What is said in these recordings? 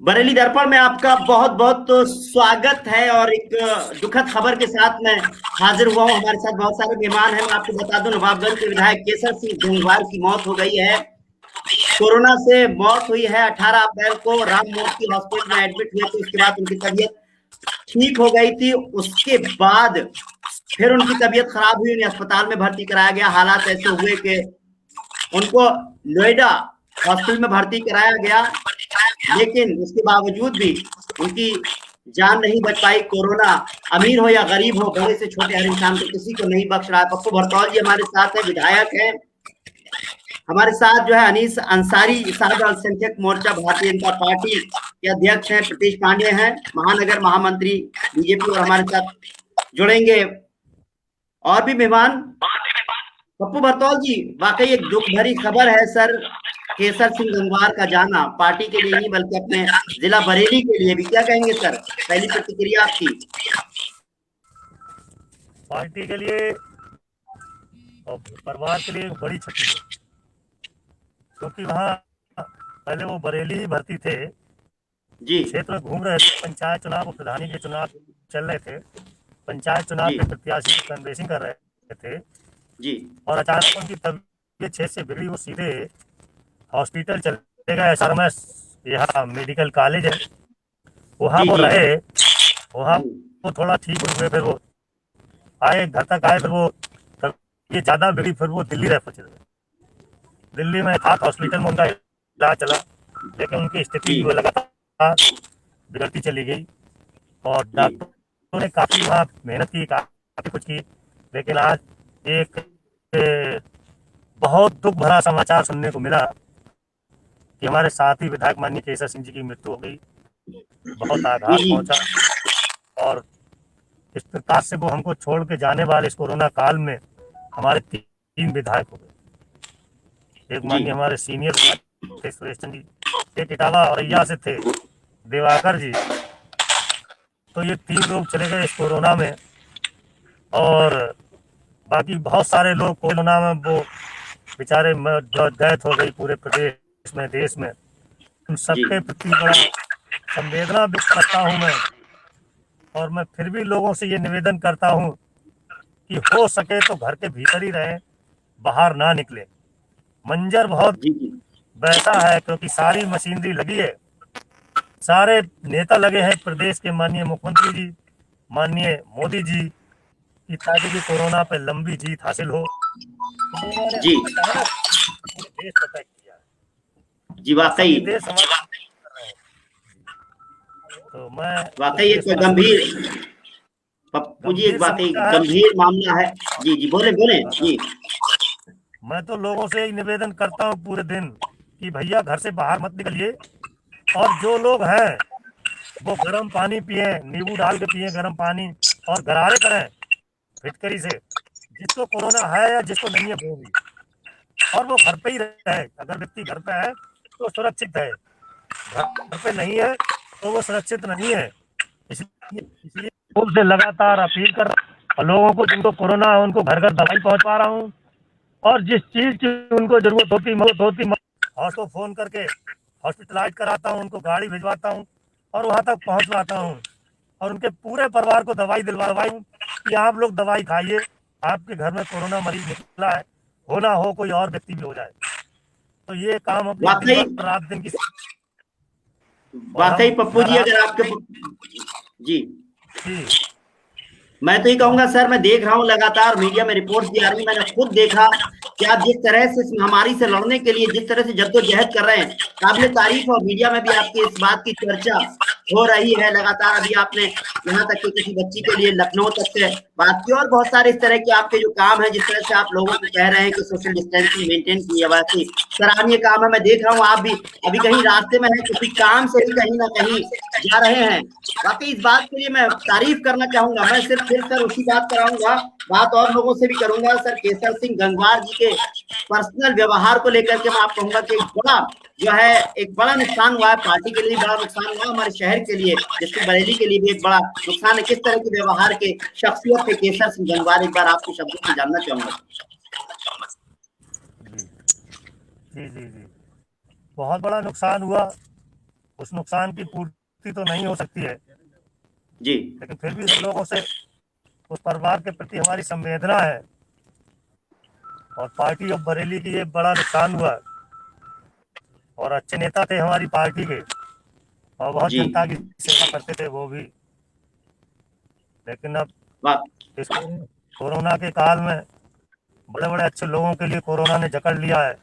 बरेली दर्पण में आपका बहुत बहुत तो स्वागत है। और एक दुखद खबर के साथ मैं हाजिर हुआ हूं। हमारे साथ बहुत सारे मेहमान हैं। मैं आपको बता दूं, नवाबगंज के विधायक केसर सिंह गंगवार की मौत हो गई है। कोरोना से मौत हुई है। 18 अप्रैल को राम मूर्ति हॉस्पिटल में एडमिट हुए थे। उसके बाद उनकी तबीयत ठीक हो गई थी। उसके बाद फिर उनकी तबीयत खराब हुई, उन्हें अस्पताल में भर्ती कराया गया। हालात ऐसे हुए कि उनको नोएडा हॉस्पिटल में भर्ती कराया गया, लेकिन उसके बावजूद भी उनकी जान नहीं बच पाई। कोरोना अमीर हो या गरीब हो, बड़े से छोटे, हर इंसान को, किसी को नहीं बख्श रहा है। पप्पू भरतौल जी हमारे साथ है, विधायक है। हमारे साथ जो है अनीस अंसारी साहब, अल्पसंख्यक मोर्चा भारतीय जनता पार्टी के अध्यक्ष हैं। प्रतीश पांडे हैं, महानगर महामंत्री बीजेपी, और हमारे साथ जुड़ेंगे और भी मेहमान। पप्पू भरतौल जी, वाकई एक दुख भरी खबर है सर, केसर सिंह गंगवार का जाना, पार्टी के लिए नहीं बल्कि अपने जिला बरेली के लिए भी। क्या कहेंगे सर, पहली प्रतिक्रिया आपकी? पार्टी के लिए और परिवार के लिए एक बड़ी क्षति है, क्योंकि वहाँ पहले वो बरेली ही भर्ती थे, जी क्षेत्र में घूम रहे थे। पंचायत चुनाव और प्रधानी के चुनाव चल रहे थे। पंचायत चुनाव जी के प्रत्याशी कैंपेसिंग कर रहे थे जी और अचानक उनकी तबीयत 6 से बिगड़ी। वो सीधे हॉस्पिटल चले गए। एसआरएमएस यहाँ मेडिकल कॉलेज है, वहाँ जी वो जी रहे। वहाँ जी वो थोड़ा ठीक हुए, फिर वो आए, घर तक आए। फिर वो ये ज़्यादा बिगड़ी, फिर वो दिल्ली रेफर चले गए। दिल्ली में खास हॉस्पिटल में उनका इलाज चला, लेकिन उनकी स्थिति जी जो लगातार बिगड़ती चली गई। और जी डॉक्टरों ने काफ़ी वहाँ मेहनत की, काफ़ी कुछ की, लेकिन आज एक बहुत दुख भरा समाचार सुनने को मिला कि हमारे साथी विधायक माननीय केसर सिंह जी की मृत्यु हो गई। बहुत जी आघात जी पहुंचा। और इस प्रकार से वो हमको छोड़ के जाने वाले इस कोरोना काल में हमारे 3 विधायक हो गए। एक जी माननीय हमारे सीनियर थे सुरेश चंद्र जी, एक इटावा औरैया से थे दिवाकर जी। तो ये 3 लोग चले गए इस कोरोना में। और बाकी बहुत सारे लोग कोरोना में वो बेचारे जो डेथ हो गई पूरे प्रदेश में, देश में। उन जी सबके प्रति बड़ा संवेदना व्यक्त करता हूँ मैं। और मैं फिर भी लोगों से ये निवेदन करता हूँ कि हो सके तो घर के भीतर ही रहें, बाहर ना निकले। मंजर बहुत जी जी वैसा है, क्योंकि सारी मशीनरी लगी है, सारे नेता लगे हैं, प्रदेश के माननीय मुख्यमंत्री जी, माननीय मोदी जी, कि ताकि भी कोरोना पे लंबी जीत हासिल हो। तो उन्होंने जी अचानक पूरे देश पर अटैक किया है जी और वाकई, सभी देश हमारे कर रहे हैं। तो मैं पूरे वाकई एक देशवासियों गंभीर, से पप्पू जी, एक गंभीर वाकई समस्या है। गंभीर मामला है। जी जी, बोले बोले जी। मैं तो लोगों से ही निवेदन करता हूँ पूरे दिन कि भैया घर से बाहर मत निकलिए। और जो लोग हैं वो गर्म पानी पिए, नींबू डाल के पिए गर्म पानी, और गरारे करें फिटकरी से। जिसको कोरोना है या जिसको नहीं है वो भी, और वो घर पे ही रहे। अगर व्यक्ति घर पे है तो सुरक्षित है, घर पे नहीं है तो वो सुरक्षित नहीं है। इसलिए से लगातार अपील कर रहा हूँ, और लोगों को जिनको कोरोना है उनको घर घर दवाई पहुंच पा रहा हूँ। और जिस चीज की उनको जरूरत होती मौत होती, हॉस्पिटल को फोन करके हॉस्पिटलाइज कराता हूँ, उनको गाड़ी भिजवाता हूँ और वहां तक पहुंचवाता हूँ। और उनके पूरे परिवार को दवाई दिलवाई हूँ कि आप लोग दवाई खाइए, आपके घर में कोरोना मरीज निकला है, हो ना हो कोई और व्यक्ति भी हो जाए। तो ये काम अपनी दिन वाकई, भर रात दिन की, और वाकई हम पप्पू हर जी, हाल अगर आपके, जी, जी मैं तो ये कहूंगा सर, मैं देख रहा हूं लगातार मीडिया में रिपोर्ट्स भी आ रही, मैंने खुद देखा कि आप जिस तरह से इस महामारी से लड़ने के लिए जिस तरह से जद्दोजहद कर रहे हैं, काबिल तारीफ। और मीडिया में भी आपकी इस बात की चर्चा हो रही है लगातार। अभी आपने यहाँ तक कि किसी बच्ची के लिए लखनऊ तक से बात की, और बहुत सारे इस तरह के आपके जो काम है, जिस तरह से आप लोगों को कह रहे हैं कि सोशल डिस्टेंसिंग मेंटेन की, वाकई सराहनीय काम है। मैं देख रहा हूँ आप भी अभी कहीं रास्ते में है, किसी काम से ही कहीं ना कहीं जा रहे हैं। वाकई इस बात के लिए मैं तारीफ करना चाहूंगा। मैं सिर्फ फिर सर उसी बात पर आऊंगा, बात और लोगों से भी करूंगा सर। केसर सिंह गंगवार जी के पर्सनल व्यवहार को लेकर के मैं आप कहूंगा कि एक बड़ा जो है, एक बड़ा नुकसान हुआ है। पार्टी के लिए बड़ा नुकसान हुआ, हमारे शहर के लिए, डिस्ट्रिक्ट बरेली के लिए भी एक बड़ा नुकसान है। किस तरह के व्यवहार के शख्सियत थे केसर सिंह गंगवार, एक बार आपके शब्दों से जानना चाहूंगा। जी जी जी, बहुत बड़ा नुकसान हुआ। उस नुकसान की पूर्ति तो नहीं हो सकती है, जी लेकिन फिर भी लोगों से उस परिवार के प्रति हमारी संवेदना है। और पार्टी ऑफ बरेली की ये बड़ा नुकसान हुआ, और अच्छे नेता थे हमारी पार्टी के, और बहुत जी जनता की सेवा करते थे वो भी। लेकिन अब वाह इस कोरोना के काल में बड़े बड़े अच्छे लोगों के लिए कोरोना ने जकड़ लिया है,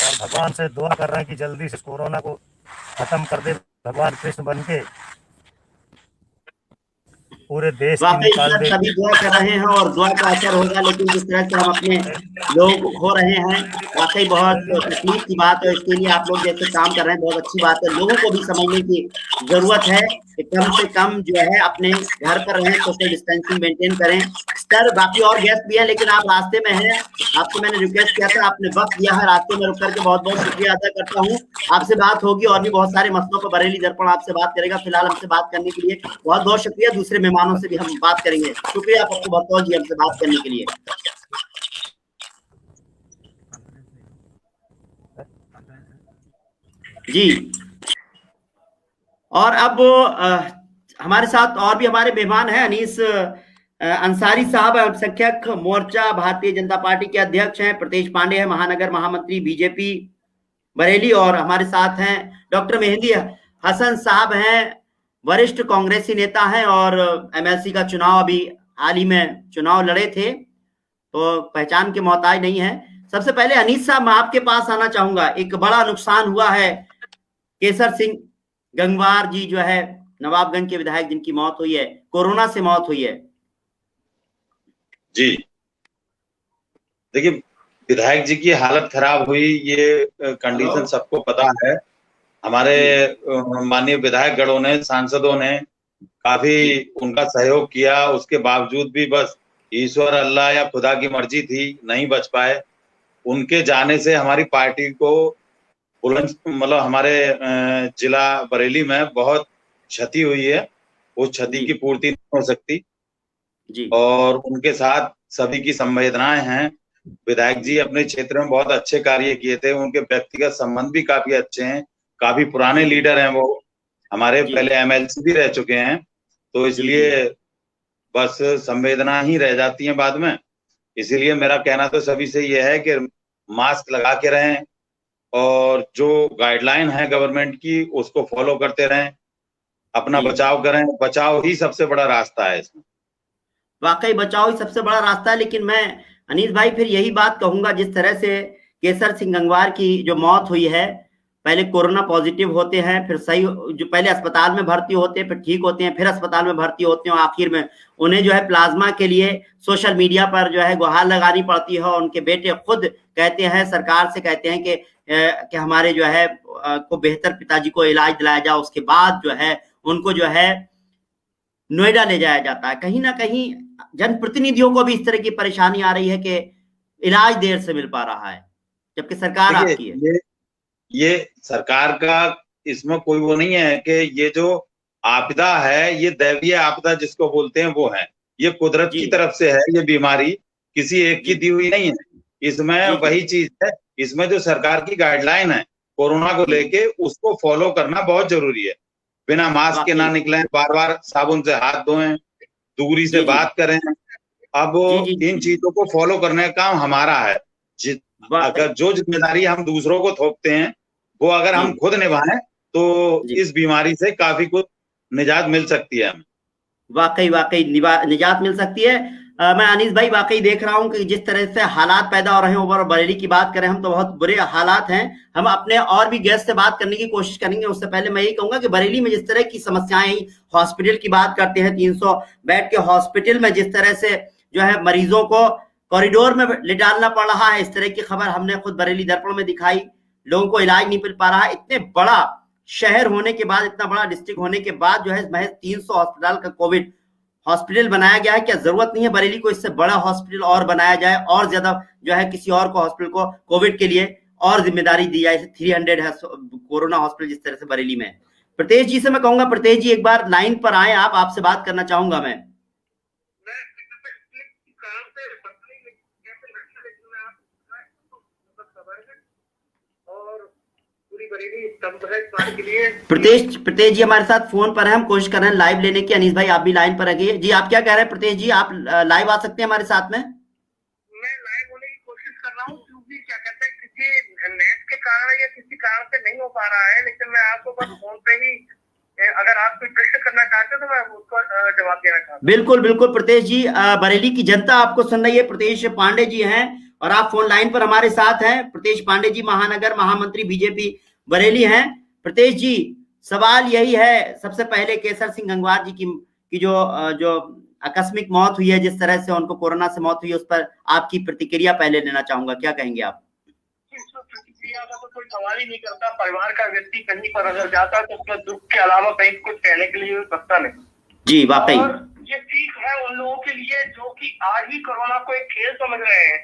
और भगवान से दुआ कर रहे हैं कि जल्दी से इस कोरोना को खत्म कर दे भगवान कृष्ण बन के, पूरे देश की वाकई निकाल सर दे। सभी दुआ कर रहे हैं और दुआ का असर होगा, लेकिन जिस तरह से हम अपने लोग को खो रहे हैं, वाकई बहुत तकलीफ की बात है। इसके लिए आप लोग जैसे काम कर रहे हैं बहुत अच्छी बात है। लोगों को भी समझने की जरूरत है कि कम से कम जो है अपने घर पर रहें, सोशल डिस्टेंसिंग मेंटेन करें। सर बाकी और गेस्ट भी हैं, लेकिन आप रास्ते में हैं, आपसे मैंने रिक्वेस्ट किया था, आपने वक्त दिया है, रास्ते में रुक करके बहुत बहुत शुक्रिया अदा करता हूँ। आपसे बात होगी और भी बहुत सारे मसलों पर बरेली दर्पण आपसे बात करेगा। फिलहाल हमसे बात करने के लिए बहुत बहुत शुक्रिया। दूसरे मेहमानों से भी हम बात करेंगे। शुक्रिया पप्पू भरतौल जी हमसे बात करने के लिए। जी और अब हमारे साथ और भी हमारे मेहमान हैं। अनीस अंसारी साहब अल्पसंख्यक मोर्चा भारतीय जनता पार्टी के अध्यक्ष हैं। प्रतेश पांडे हैं महानगर महामंत्री बीजेपी बरेली। और हमारे साथ हैं डॉक्टर मेहंदी हसन साहब हैं, वरिष्ठ कांग्रेसी नेता हैं और एमएलसी का चुनाव अभी हाल ही में चुनाव लड़े थे, तो पहचान के मोहताज नहीं है। सबसे पहले अनीस साहब मैं आपके पास आना चाहूंगा। एक बड़ा नुकसान हुआ है, केसर सिंह गंगवार जी जो है नवाबगंज के विधायक जिनकी मौत हुई है, कोरोना से मौत हुई है। जी देखिए, विधायक जी की हालत खराब हुई, ये कंडीशन सबको पता है। हमारे माननीय विधायक गणों ने, सांसदों ने काफी उनका सहयोग किया, उसके बावजूद भी बस ईश्वर अल्लाह या खुदा की मर्जी थी, नहीं बच पाए। उनके जाने से हमारी पार्टी को बुलंद मतलब हमारे जिला बरेली में बहुत क्षति हुई है। उस क्षति की पूर्ति नहीं हो सकती, जी और उनके साथ सभी की संवेदनाएं हैं। विधायक जी अपने क्षेत्र में बहुत अच्छे कार्य किए थे, उनके व्यक्तिगत संबंध भी काफी अच्छे हैं, काफी पुराने लीडर हैं वो, हमारे जी पहले एमएलसी भी रह चुके हैं। तो जी जी इसलिए बस संवेदना ही रह जाती है बाद में। इसीलिए मेरा कहना तो सभी से ये है कि मास्क लगा के रहें, और जो गाइडलाइन है गवर्नमेंट की उसको फॉलो करते रहें, अपना जी बचाव करें। बचाव ही सबसे बड़ा रास्ता है इसमें। वाकई बचाव ही सबसे बड़ा रास्ता है। लेकिन मैं अनीस भाई फिर यही बात कहूंगा, जिस तरह से केसर सिंह गंगवार की जो मौत हुई है, पहले कोरोना पॉजिटिव होते हैं, फिर सही जो पहले अस्पताल में भर्ती होते हैं, फिर ठीक होते हैं, फिर अस्पताल में भर्ती होते हैं, और आखिर में उन्हें जो है प्लाज्मा के लिए सोशल मीडिया पर जो है गुहार लगानी पड़ती है। और उनके बेटे खुद कहते हैं, सरकार से कहते हैं कि हमारे जो है को बेहतर पिताजी को इलाज दिलाया जाए। उसके बाद जो है उनको जो है नोएडा ले जाया जाता है। कहीं ना कहीं जनप्रतिनिधियों को भी इस तरह की परेशानी आ रही है कि इलाज देर से मिल पा रहा है, जबकि सरकार देखिए, आपकी है। ये सरकार का इसमें कोई वो नहीं है कि ये जो आपदा है, ये दैवीय आपदा जिसको बोलते हैं वो है। ये कुदरत जी की तरफ से है, ये बीमारी किसी एक की जी दी हुई नहीं है। इसमें जी जी वही चीज है, इसमें जो सरकार की गाइडलाइन है कोरोना को जी लेके, उसको फॉलो करना बहुत जरूरी है। बिना मास्क के ना वाकई निकलें, बार बार साबुन से हाथ धोएं, दूरी से जी जी बात करें। अब जी जी इन जी चीजों को फॉलो करने का काम हमारा है। वाकई अगर जो जिम्मेदारी हम दूसरों को थोपते हैं, वो अगर जी हम खुद निभाएं, तो जी इस बीमारी से काफी कुछ निजात मिल सकती है हमें। वाकई वाकई निजात मिल सकती है। मैं अनीस भाई वाकई देख रहा हूं कि जिस तरह से हालात पैदा हो रहे हैं, ओवर बरेली की बात करें हम तो बहुत बुरे हालात हैं। हम अपने और भी गेस्ट से बात करने की कोशिश करेंगे। उससे पहले मैं यही कहूंगा कि बरेली में जिस तरह की समस्याएं, हॉस्पिटल की बात करते हैं, 300 बेड के हॉस्पिटल में जिस तरह से जो है मरीजों को कॉरिडोर में ले डालना पड़ रहा है, इस तरह की खबर हमने खुद बरेली दर्पण में दिखाई। लोगों को इलाज नहीं मिल पा रहा है। इतने बड़ा शहर होने के बाद, इतना बड़ा डिस्ट्रिक्ट होने के बाद जो है महज 300 अस्पताल का कोविड हॉस्पिटल बनाया गया है। क्या जरूरत नहीं है बरेली को इससे बड़ा हॉस्पिटल और बनाया जाए, और ज्यादा जो है किसी और को हॉस्पिटल को कोविड के लिए और जिम्मेदारी दी जाए। 300 है कोरोना हॉस्पिटल जिस तरह से बरेली में। प्रतेश जी से मैं कहूंगा, प्रतेश जी एक बार लाइन पर आए, आप आपसे बात करना चाहूंगा मैं। और पूरी बरेली स्तंभ है इस बात के लिए। प्रतेश जी हमारे साथ फोन पर है, हम कोशिश कर रहे हैं लाइव लेने की। अनीस भाई आप भी लाइन पर रहिए। जी आप क्या कह रहे हैं प्रतेश जी, आप लाइव आ सकते हैं हमारे साथ में? मैं लाइव होने की कोशिश कर रहा हूँ, क्योंकि क्या कहते हैं किसी नेट के कारण या किसी कारण से नहीं हो पा रहा है, लेकिन मैं आपको बस फोन पे ही अगर आप कोई प्रश्न करना चाहते हो तो मैं उसका जवाब देना चाहता हूँ। बिल्कुल बिल्कुल प्रतेश जी, बरेली की जनता आपको सुन रही है। प्रतेश पांडे जी हैं और आप फोन लाइन पर हमारे साथ हैं। प्रतेश पांडे जी महानगर महामंत्री बीजेपी बरेली हैं। प्रतेश जी सवाल यही है, सबसे पहले केसर सिंह गंगवार जी की जो आकस्मिक मौत हुई है, जिस तरह से उनको कोरोना से मौत हुई है, उस पर आपकी प्रतिक्रिया पहले लेना चाहूंगा, क्या कहेंगे आप? प्रतिक्रिया का तो कोई सवाल ही नहीं करता। परिवार का व्यक्ति कहीं पर अगर जाता तो उसमें दुख के अलावा कहीं कुछ कहने के लिए सकता नहीं। जी वाकई। और ये ठीक है उन लोगों के लिए जो कि आज भी कोरोना को एक खेल समझ रहे हैं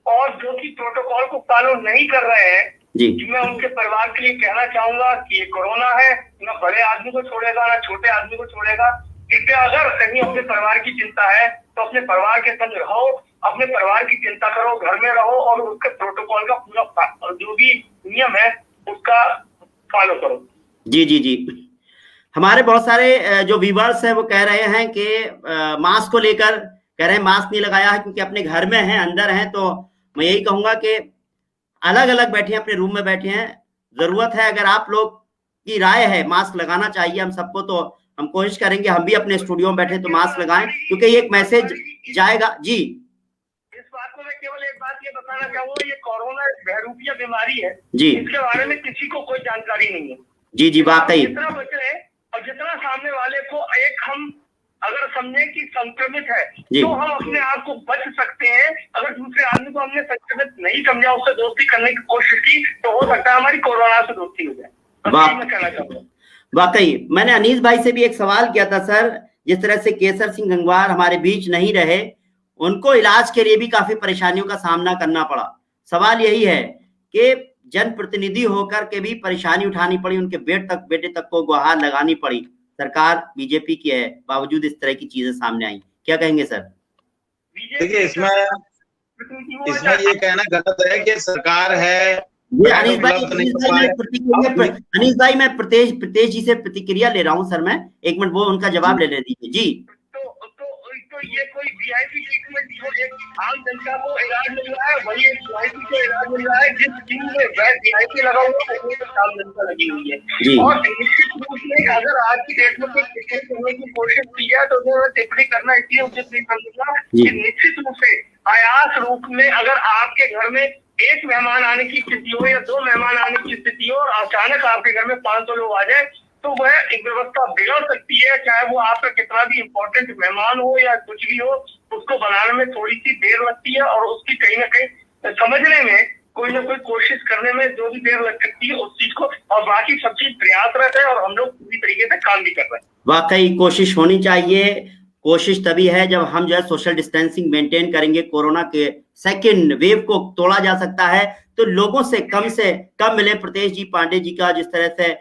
और जो कि प्रोटोकॉल को फॉलो नहीं कर रहे हैं। जी मैं उनके परिवार के लिए कहना चाहूंगा कि ये कोरोना है, ना बड़े आदमी को छोड़ेगा ना छोटे आदमी को छोड़ेगा। इसलिए अगर कहीं अपने परिवार की चिंता है तो अपने परिवार के संग रहो, अपने परिवार की चिंता करो, घर में रहो और उसके प्रोटोकॉल का पूरा जो भी नियम है उसका फॉलो करो। जी जी जी। हमारे बहुत सारे जो व्यूअर्स हैं वो कह रहे हैं कि मास्क को लेकर कह रहे हैं मास्क नहीं लगाया है क्योंकि अपने घर में हैं, अंदर हैं। तो मैं यही कहूंगा कि अलग अलग बैठे हैं, अपने रूम में बैठे हैं। जरूरत है, अगर आप लोग की राय है मास्क लगाना चाहिए हम सबको, तो हम कोशिश करेंगे, हम भी अपने स्टूडियो में बैठे तो मास्क लगाएं, क्योंकि ये एक मैसेज जाएगा। जी इस बात को मैं केवल एक बात ये बताना चाहूंगा, ये कोरोना बहरूपिया बीमारी है जी, इसके बारे में किसी को कोई जानकारी नहीं है। जी जी वाकई। जितना बच रहे और जितना सामने वाले को एक हम अगर समझे कि संक्रमित है तो हम अपने आप को बच सकते हैं। अगर दूसरे आदमी को हमने संक्रमित नहीं समझा, उससे दोस्ती करने की कोशिश की, तो हो सकता है हमारी कोरोना से दोस्ती हो जाए। मैं कहना चाहूंगा वाकई। मैंने अनीस भाई से भी एक सवाल किया था सर, जिस तरह से केसर सिंह गंगवार हमारे बीच नहीं रहे, उनको इलाज के लिए भी काफी परेशानियों का सामना करना पड़ा। सवाल यही है कि जनप्रतिनिधि होकर के भी परेशानी उठानी पड़ी, उनके बेटे तक को गुहार लगानी पड़ी। सरकार बीजेपी की है, बावजूद इस तरह की चीजें सामने आई, क्या कहेंगे सर? देखिए इसमें ये कहना गलत है कि सरकार है। अनीस भाई मैं प्रतेश जी से प्रतिक्रिया ले रहा हूँ सर, मैं एक मिनट वो उनका जवाब ले दीजिए। जी तो ये कोई वीआईपी ट्रीटमेंट जो एक आम जनता को इलाज मिल रहा है, वही एक वीआईपी को इलाज मिल रहा है। जिस टीम में वीआईपी लगा हुआ है उसमें तो आम जनता लगी हुई है। और निश्चित रूप से अगर आज की डेट में कोई टिप्पणी करने की कोशिश की जाए तो उसमें टिप्पणी करना इसलिए उचित नहीं समझूंगा कि निश्चित रूप से आयास रूप में अगर आपके घर में एक मेहमान आने की स्थिति हो या 2 मेहमान आने की स्थिति हो और अचानक आपके घर में 500 लोग आ जाए तो वह एक व्यवस्था बिगड़ सकती है। चाहे वो आपका कितना भी इम्पोर्टेंट मेहमान हो या कुछ भी हो, उसको बनाने में थोड़ी सी देर लगती है और उसकी कहीं ना कहीं समझने में कोई ना कोई कोशिश करने में जो भी देर लग सकती है उस चीज को, और बाकी सब चीज प्रयासरत है और हम लोग पूरी तरीके से काम भी कर रहे हैं। वाकई कोशिश होनी चाहिए। कोशिश तभी है जब हम जो है सोशल डिस्टेंसिंग मेंटेन करेंगे। कोरोना के सेकेंड वेव को तोड़ा जा सकता है तो लोगों से कम मिले। प्रतेश जी पांडे जी का जिस तरह से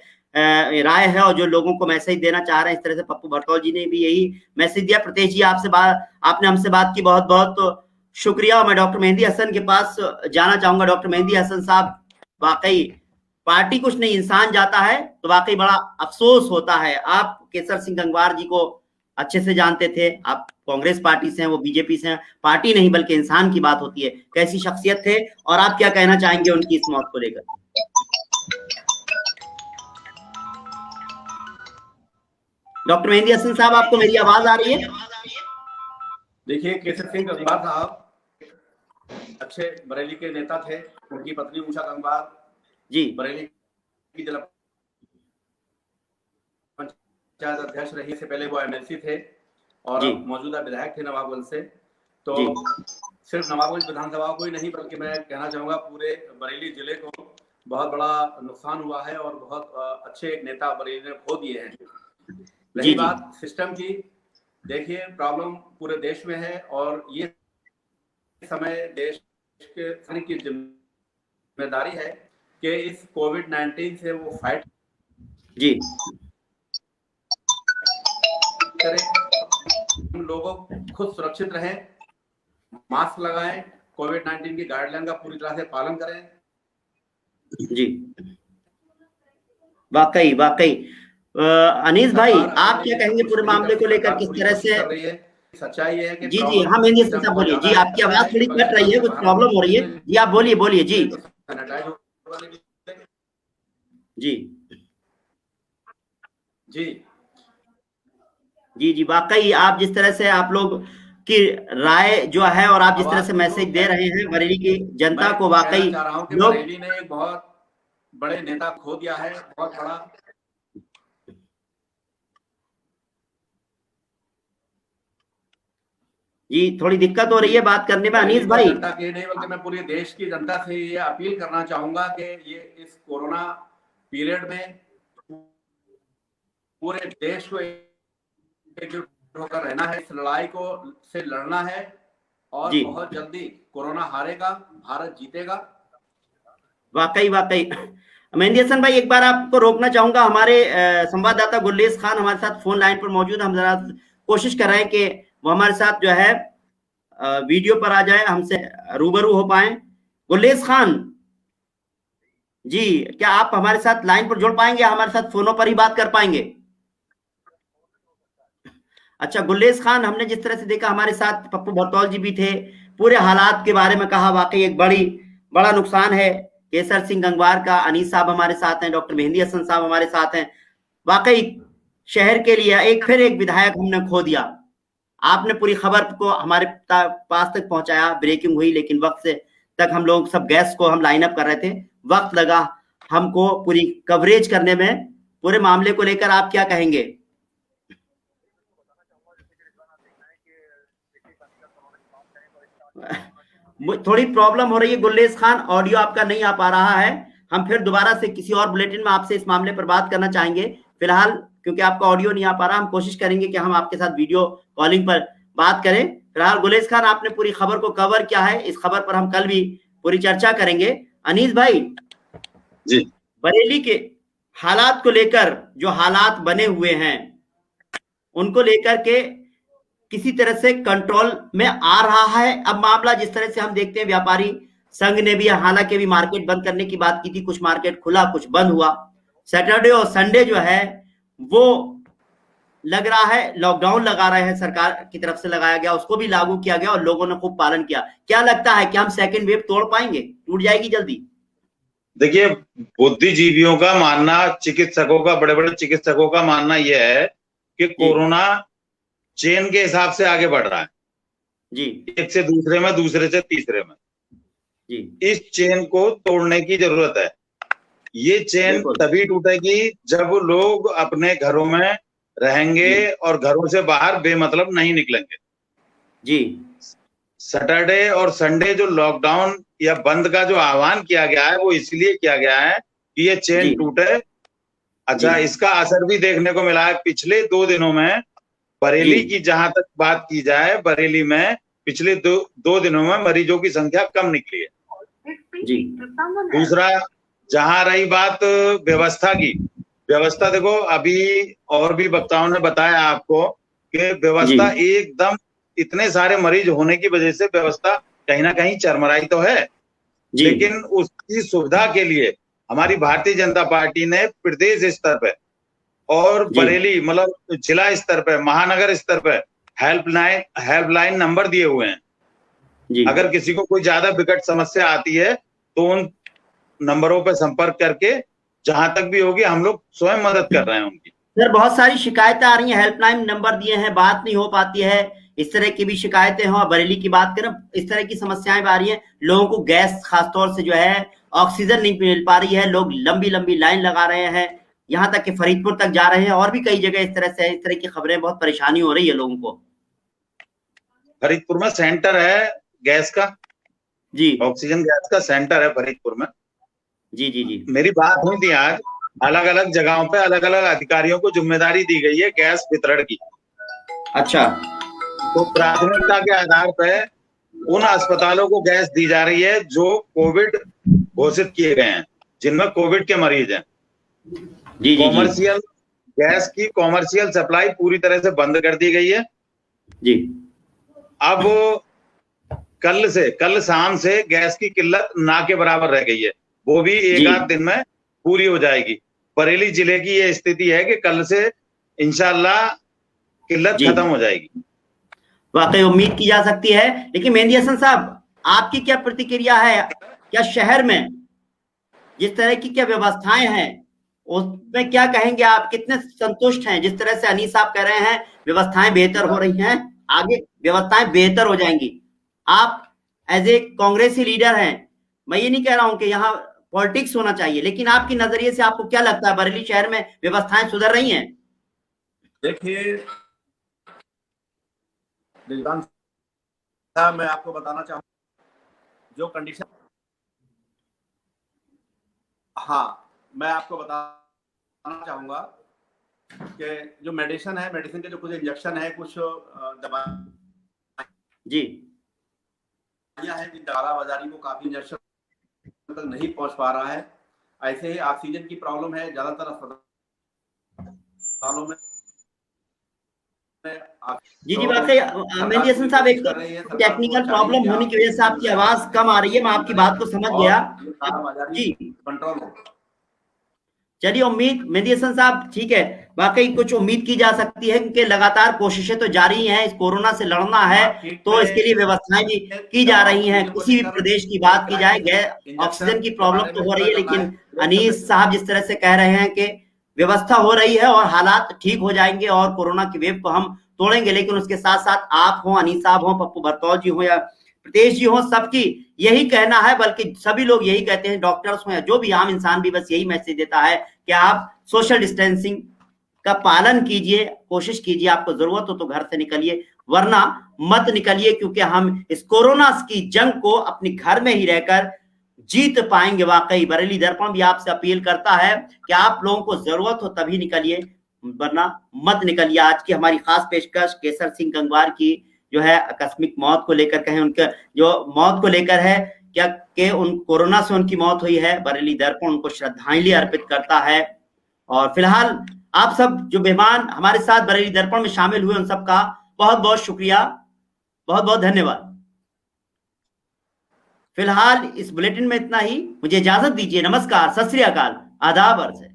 राय है और जो लोगों को मैसेज देना चाह रहे हैं, इस तरह से पप्पू भरतौल जी ने भी यही मैसेज दिया। प्रतेश जी आपने हमसे बात की, बहुत बहुत शुक्रिया। मैं डॉक्टर मेहंदी हसन के पास जाना चाहूंगा। डॉक्टर मेहंदी हसन साहब, वाकई पार्टी कुछ नहीं, इंसान जाता है तो वाकई बड़ा अफसोस होता है। आप केसर सिंह गंगवार जी को अच्छे से जानते थे, आप कांग्रेस पार्टी से हैं, वो बीजेपी से हैं। पार्टी नहीं बल्कि इंसान की बात होती है। कैसी शख्सियत थे और आप क्या कहना चाहेंगे उनकी इस मौत को लेकर? डॉक्टर मेहंदी हसन साहब, आपको मेरी आवाज आ रही है? देखिए केसर सिंह गंगवार साहब अच्छे बरेली के नेता थे। उनकी पत्नी उषा गंगवार जी बरेली की जिला पंचायत अध्यक्ष रही, से पहले वो एमएलसी थे और मौजूदा विधायक थे नवाबगंज से। तो सिर्फ नवाबगंज विधानसभा को ही नहीं बल्कि मैं कहना चाहूंगा पूरे बरेली जिले को बहुत बड़ा नुकसान हुआ है और बहुत अच्छे एक नेता बरेली ने खो दिए हैं। रही बात सिस्टम की, देखिए प्रॉब्लम पूरे देश में है और ये समय देश के की जिम्मेदारी है कि इस कोविड-19 से वो फाइट करें। हम लोगों खुद सुरक्षित रहें, मास्क लगाएं, कोविड-19 की गाइडलाइन का पूरी तरह से पालन करें। वाकई वाकई। अनीस भाई, आप क्या कहेंगे पूरे मामले को लेकर, किस तरह से? सच्चाई है कि जी जी, हम हिंदी से बोलिए जी, आपकी आवाज थोड़ी कट रही है, कुछ प्रॉब्लम हो रही है जी, आप बोलिए बोलिए जी जी जी जी जी। वाकई आप जिस तरह से आप लोग की राय जो है और आप जिस तरह से मैसेज दे रहे हैं बरेली की जनता को, वाकई चाह रहा हूं कि लोग बरेली ने एक बहुत बड़े नेता खो दिया है, बहुत बड़ा। जी थोड़ी दिक्कत हो रही है बात करने में अनीस भाई। जनता की नहीं बल्कि मैं पूरे देश की जनता से ये अपील करना चाहूंगा कि ये इस कोरोना पीरियड में पूरे देश को एकजुट होकर रहना है, इस लड़ाई को से लड़ना है और बहुत जल्दी कोरोना हारेगा, भारत जीतेगा। वाकई वाकई। मेहंदी हसन भाई, एक बार आपको रोकना चाहूंगा, हमारे संवाददाता गुल्लेस खान हमारे साथ फोन लाइन पर मौजूद, हम जरा कोशिश कर रहे हैं कि वो हमारे साथ जो है वीडियो पर आ जाए, हमसे रूबरू हो पाए। गुल्लेस खान जी, क्या आप हमारे साथ लाइन पर जुड़ पाएंगे, हमारे साथ फोनों पर ही बात कर पाएंगे? अच्छा गुल्लेस खान, हमने जिस तरह से देखा हमारे साथ पप्पू भरतौल जी भी थे, पूरे हालात के बारे में कहा, वाकई एक बड़ा नुकसान है केसर सिंह गंगवार का। अनीस साहब हमारे साथ हैं, डॉक्टर मेहंदी हसन साहब हमारे साथ हैं। वाकई शहर के लिए एक विधायक हमने खो दिया। आपने पूरी खबर को हमारे पास तक पहुंचाया, ब्रेकिंग हुई, लेकिन वक्त से तक हम लोग सब गैस को हम लाइन अप कर रहे थे, वक्त लगा हमको पूरी कवरेज करने में। पूरे मामले को लेकर आप क्या कहेंगे? थोड़ी प्रॉब्लम हो रही है गुल्लेस खान, ऑडियो आपका नहीं आ पा रहा है। हम फिर दोबारा से किसी और बुलेटिन में आपसे इस मामले पर बात करना चाहेंगे। फिलहाल क्योंकि आपका ऑडियो नहीं आ पा रहा, हम कोशिश करेंगे कि हम आपके साथ वीडियो कॉलिंग पर बात करें। फिलहाल गुल्लेस खान, आपने पूरी खबर को कवर किया है, इस खबर पर हम कल भी पूरी चर्चा करेंगे। अनीस भाई जी, बरेली के हालात को लेकर, जो हालात बने हुए हैं उनको लेकर के किसी तरह से कंट्रोल में आ रहा है अब मामला? जिस तरह से हम देखते हैं व्यापारी संघ ने भी हालांकि भी मार्केट बंद करने की बात की थी, कुछ मार्केट खुला कुछ बंद हुआ। सैटरडे और संडे जो है वो लग रहा है लॉकडाउन लगा रहे हैं, सरकार की तरफ से लगाया गया, उसको भी लागू किया गया और लोगों ने खूब पालन किया। क्या लगता है कि हम सेकेंड वेव तोड़ पाएंगे, टूट जाएगी जल्दी? देखिए, बुद्धिजीवियों का मानना, चिकित्सकों का, बड़े बड़े चिकित्सकों का मानना यह है कि कोरोना चेन के हिसाब से आगे बढ़ रहा है जी, एक से दूसरे में, दूसरे से तीसरे में जी। इस चेन को तोड़ने की जरूरत है। ये चेन तभी टूटेगी जब लोग अपने घरों में रहेंगे और घरों से बाहर बेमतलब नहीं निकलेंगे जी। सैटरडे और संडे जो लॉकडाउन या बंद का जो आह्वान किया गया है वो इसलिए किया गया है कि ये चेन टूटे। अच्छा, इसका असर भी देखने को मिला है पिछले 2 दिनों में। बरेली की जहां तक बात की जाए, बरेली में पिछले दो दिनों में मरीजों की संख्या कम निकली है जी। दूसरा, जहां रही बात व्यवस्था की, व्यवस्था देखो, अभी और भी वक्ताओं ने बताया आपको कि व्यवस्था एकदम, इतने सारे मरीज होने की वजह से व्यवस्था कहीं ना कहीं चरमराई तो है, लेकिन उसकी सुविधा के लिए हमारी भारतीय जनता पार्टी ने प्रदेश स्तर पे और बरेली मतलब जिला स्तर पे, महानगर स्तर पे हेल्पलाइन नंबर दिए हुए हैं। अगर किसी को कोई ज्यादा विकट समस्या आती है तो उन नंबरों पे संपर्क करके जहां तक भी होगी हम लोग स्वयं मदद कर रहे हैं उनकी। सर बहुत सारी शिकायतें आ रही हैं, हेल्पलाइन नंबर दिए हैं, बात नहीं हो पाती है, इस तरह की भी शिकायतें हो। बरेली की बात करें, इस तरह की समस्याएं आ रही हैं, लोगों को गैस खासतौर से जो है ऑक्सीजन नहीं मिल पा रही है, लोग लंबी लंबी लाइन लगा रहे हैं, यहाँ तक कि फरीदपुर तक जा रहे हैं और भी कई जगह इस तरह की खबरें, बहुत परेशानी हो रही है लोगों को। फरीदपुर में सेंटर है गैस का जी, ऑक्सीजन गैस का सेंटर है फरीदपुर में। जी जी जी। मेरी बात हुई थी आज, अलग अलग जगहों पे अलग अलग अधिकारियों को जिम्मेदारी दी गई है गैस वितरण की। अच्छा, तो प्राथमिकता के आधार पर उन अस्पतालों को गैस दी जा रही है जो कोविड घोषित किए गए हैं, जिनमें कोविड के मरीज हैं। कॉमर्शियल गैस की कॉमर्शियल सप्लाई पूरी तरह से बंद कर दी गई है जी। अब कल शाम से गैस की किल्लत ना के बराबर रह गई है, वो भी एक आध दिन में पूरी हो जाएगी। बरेली जिले की ये स्थिति है कि कल से इंशाल्लाह किल्लत जी। खत्म हो जाएगी। वाकई उम्मीद की जा सकती है। लेकिन मेहंदी हसन साहब, आपकी क्या प्रतिक्रिया है? क्या शहर में जिस तरह की क्या व्यवस्थाएं हैं उसमें क्या कहेंगे आप? कितने संतुष्ट हैं जिस तरह से अनीस साहब कह रहे हैं व्यवस्थाएं बेहतर हो रही हैं, आगे व्यवस्थाएं बेहतर हो जाएंगी? आप एज ए कांग्रेसी लीडर हैं, मैं ये नहीं कह रहा हूं कि यहाँ पॉलिटिक्स होना चाहिए, लेकिन आपकी नजरिए से आपको क्या लगता है बरेली शहर में व्यवस्थाएं सुधर रही हैं? देखिए निजाम साहब, मैं आपको बताना चाहूँ जो कंडीशन, हाँ मैं आपको बताना चाहूंगा कि जो मेडिसिन है, मेडिसिन के जो कुछ इंजेक्शन है, कुछ दवा जी है कि कालाबाजारी को काफी इंजेक्शन तक नहीं पहुंच पा रहा है। ऐसे ही ऑक्सीजन की प्रॉब्लम है ज्यादातर अस्पतालों में। जी जी, वाकई मेहंदी हसन साहब, एक टेक्निकल प्रॉब्लम होने की वजह से आपकी आवाज कम आ रही है, मैं आपकी बात को समझ गया जी। कंट्रोल हो। चलिए, उम्मीद मेहंदी हसन साहब, ठीक है, वाकई कुछ उम्मीद की जा सकती है क्योंकि लगातार कोशिशें तो जारी हैं, इस कोरोना से लड़ना है तो इसके लिए व्यवस्थाएं भी की जा रही हैं। किसी भी प्रदेश की बात की जाए, गैस ऑक्सीजन की प्रॉब्लम तो हो रही है, लेकिन अनीस साहब जिस तरह से कह रहे हैं कि व्यवस्था हो रही है और हालात ठीक हो जाएंगे और कोरोना की वेव को हम तोड़ेंगे। लेकिन उसके साथ साथ आप हो, अनीस साहब हो, पप्पू बरतौल जी हो या प्रदेश जी हो, सबकी यही कहना है, बल्कि सभी लोग यही कहते हैं, डॉक्टर्स हो या जो भी आम इंसान भी बस यही मैसेज देता है कि आप सोशल डिस्टेंसिंग का पालन कीजिए, कोशिश कीजिए, आपको जरूरत हो तो घर से निकलिए, वरना मत निकलिए, क्योंकि हम इस कोरोना की जंग को अपने घर में ही रहकर जीत पाएंगे। वाकई बरेली दर्पण भी आपसे अपील करता है कि आप लोगों को जरूरत हो तभी निकलिए, वरना मत निकलिए। आज की हमारी खास पेशकश केसर सिंह गंगवार की जो है आकस्मिक मौत को लेकर कहें, उनके जो मौत को लेकर है, क्या कि उन कोरोना से उनकी मौत हुई है, बरेली दर्पण उनको श्रद्धांजलि अर्पित करता है। और फिलहाल आप सब जो मेहमान हमारे साथ बरेली दर्पण में शामिल हुए, उन सबका बहुत बहुत शुक्रिया, बहुत बहुत धन्यवाद। फिलहाल इस बुलेटिन में इतना ही, मुझे इजाजत दीजिए। नमस्कार, सत श्री अकाल, आदाब अर्ज़ है।